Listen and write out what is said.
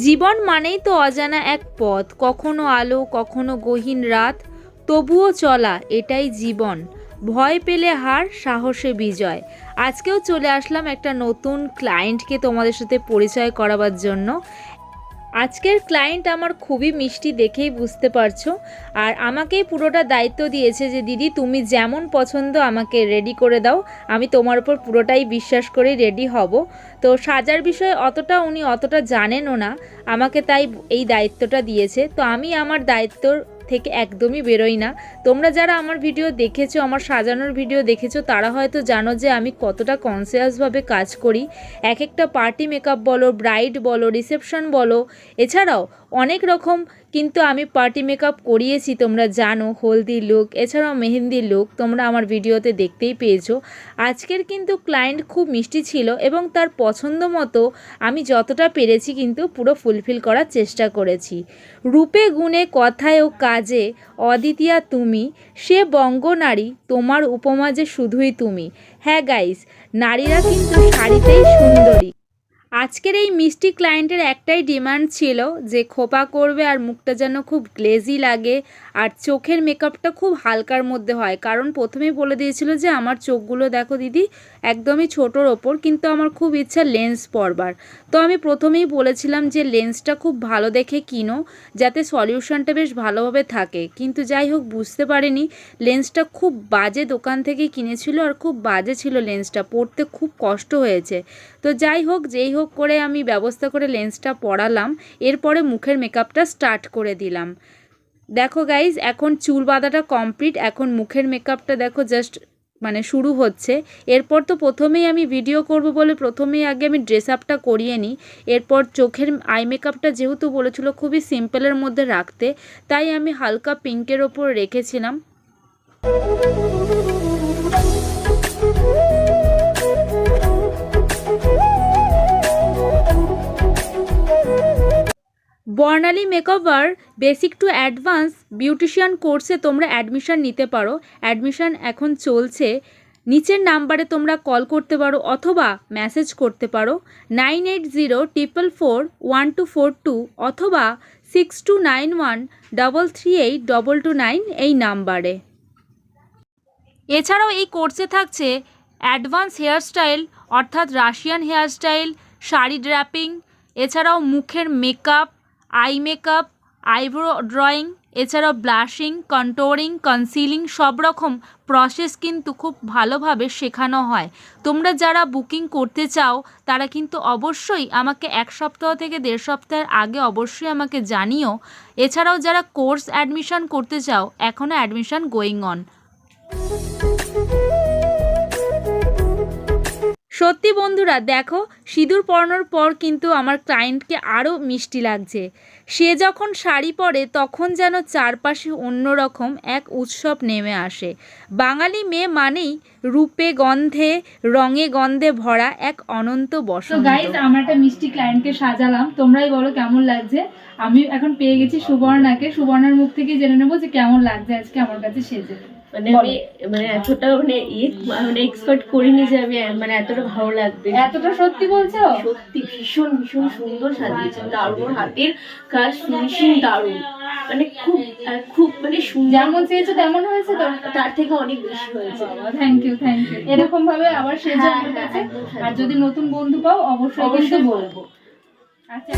জীবন মানেই তো অজানা এক পথ, কখনো আলো কখনো গহীন রাত, তবুও চলা এটাই জীবন। ভয় পেলে হার, সাহসে বিজয়। আজকেও চলে আসলাম একটা নতুন ক্লায়েন্টকে তোমাদের সাথে পরিচয় করাবার জন্য। আজকের ক্লায়েন্ট আমার খুবই মিষ্টি, দেখেই বুঝতে পারছো। আর আমাকেই পুরোটা দায়িত্ব দিয়েছে যে দিদি তুমি যেমন পছন্দ আমাকে রেডি করে দাও, আমি তোমার উপর পুরোটাই বিশ্বাস করে রেডি হব। তো সাজার বিষয়ে উনি অতটা জানেনও না, আমাকে তাই এই দায়িত্বটা দিয়েছে। তো আমি আমার দায়িত্বর থেকে একদমই বেরোই না। তোমরা যারা আমার ভিডিও দেখেছো, আমার সাজানোর ভিডিও দেখেছো, তারা হয়তো জানো যে আমি কতটা কনসিয়াসভাবে কাজ করি। এক একটা পার্টি মেকআপ বলো, ব্রাইড বলো, রিসেপশন বলো, এছাড়াও অনেক রকম কিন্তু আমি পার্টি মেকআপ করিয়েছি, তোমরা জানো। হলদি লুক, এছাড়াও মেহেন্দি লুক তোমরা আমার ভিডিওতে দেখতেই পেয়েছো। আজকের কিন্তু ক্লায়েন্ট খুব মিষ্টি ছিল এবং তার পছন্দ মতো আমি যতটা পেরেছি কিন্তু পুরো ফুলফিল করার চেষ্টা করেছি। রূপে গুণে কথায় ও কাজে অদ্বিতীয়া তুমি, সে বঙ্গনারী তোমার উপমা যে শুধুই তুমি। হ্যাঁ গাইস, নারীরা কিন্তু শাড়িতেই সুন্দরী। আজকের এই মিষ্টি ক্লায়েন্টের একটাই ডিমান্ড ছিল যে খোপা করবে আর মুখটা যেন খুব গ্লেজি লাগে, আর চোখের মেকআপটা খুব হালকার মধ্যে হয়। কারণ প্রথমেই বলে দিয়েছিল যে আমার চোখগুলো দেখো দিদি একদমই ছোটোর ওপর, কিন্তু আমার খুব ইচ্ছা লেন্স পরবার। তো আমি প্রথমেই বলেছিলাম যে লেন্সটা খুব ভালো দেখে কিনো, যাতে সলিউশনটা বেশ ভালোভাবে থাকে। কিন্তু যাই হোক, বুঝতে পারিনি লেন্সটা খুব বাজে দোকান থেকে কিনেছিল, আর খুব বাজে ছিল লেন্সটা, পরতে খুব কষ্ট হয়েছে। তো যাই হোক, যেই হোক করে আমি ব্যবস্থা করে লেন্সটা পরালাম, এরপরে মুখের মেকআপটা স্টার্ট করে দিলাম। দেখো গাইজ, এখন চুল বাঁধাটা কমপ্লিট, এখন মুখের মেকআপটা দেখো জাস্ট শুরু হচ্ছে। এরপর তো প্রথমেই আমি ভিডিও করব বলে প্রথমেই আগে আমি ড্রেস আপটা করিয়ে নিই। এরপর চোখের আই মেকআপটা যেহেতু বলেছিল খুবই সিম্পলের মধ্যে রাখতে, তাই আমি হালকা পিঙ্কের ওপর রেখেছিলাম। Barnali makeover basic to advance beautician কোর্সে তোমরা অ্যাডমিশন নিতে পারো। অ্যাডমিশন এখন চলছে। নিচের নাম্বারে তোমরা কল করতে পারো অথবা মেসেজ করতে পারো 9804441242 অথবা 6291338229 এই নাম্বারে। এছাড়াও এই কোর্সে থাকছে অ্যাডভান্স হেয়ারস্টাইল, অর্থাৎ রাশিয়ান হেয়ারস্টাইল, শাড়ি ড্র্যাপিং, এছাড়াও মুখের makeup, eye makeup, eyebrow drawing, এছাড়াও ব্লাশিং, কন্ট্যুরিং, কনসিলিং, সব রকম প্রসেস কিন্তু খুব ভালোভাবে শেখানো হয়। তোমরা যারা বুকিং করতে চাও তারা কিন্তু অবশ্যই আমাকে 1 সপ্তাহ থেকে 1.5 সপ্তাহের আগে অবশ্যই আমাকে জানিও। এছাড়াও যারা কোর্স অ্যাডমিশন করতে চাও, এখনও অ্যাডমিশন গোয়িং অন। সত্যি বন্ধুরা, দেখো সিঁদুর পরানোর পর কিন্তু আমার ক্লায়েন্টকে আরও মিষ্টি লাগছে। সে যখন শাড়ি পরে তখন যেন চারপাশে অন্যরকম এক উৎসব নেমে আসে। বাঙালি মেয়ে মানেই রূপে গন্ধে রঙে গন্ধে ভরা এক অনন্ত বসন্ত। গাইস, আমরা একটা মিষ্টি ক্লায়েন্টকে সাজালাম, তোমরাই বলো কেমন লাগছে। আমি এখন পেয়ে গেছি সুবর্ণাকে। সুবর্ণার মুখ থেকে জেনে নেবো যে কেমন লাগছে আজকে আমার কাছে সেজে। আমি এতটা এক্সপেক্ট করিনি যে আমি এতটা ভালো লাগবে। এতটা সত্যি বলছো? সত্যি ভীষণ ভীষণ সুন্দর সাজিয়েছে, দারুণ, হাতের কাজ ফিনিশিং দারুণ, খুব খুব সুন্দর। যেমন চেয়েছো তেমন হয়েছে তো? তার থেকে অনেক বেশি হয়েছে। Thank you thank you. এরকম ভাবে আবার সেজে আমার কাছে। আর যদি নতুন বন্ধু পাও অবশ্যই কিন্তু বলবো। আচ্ছা।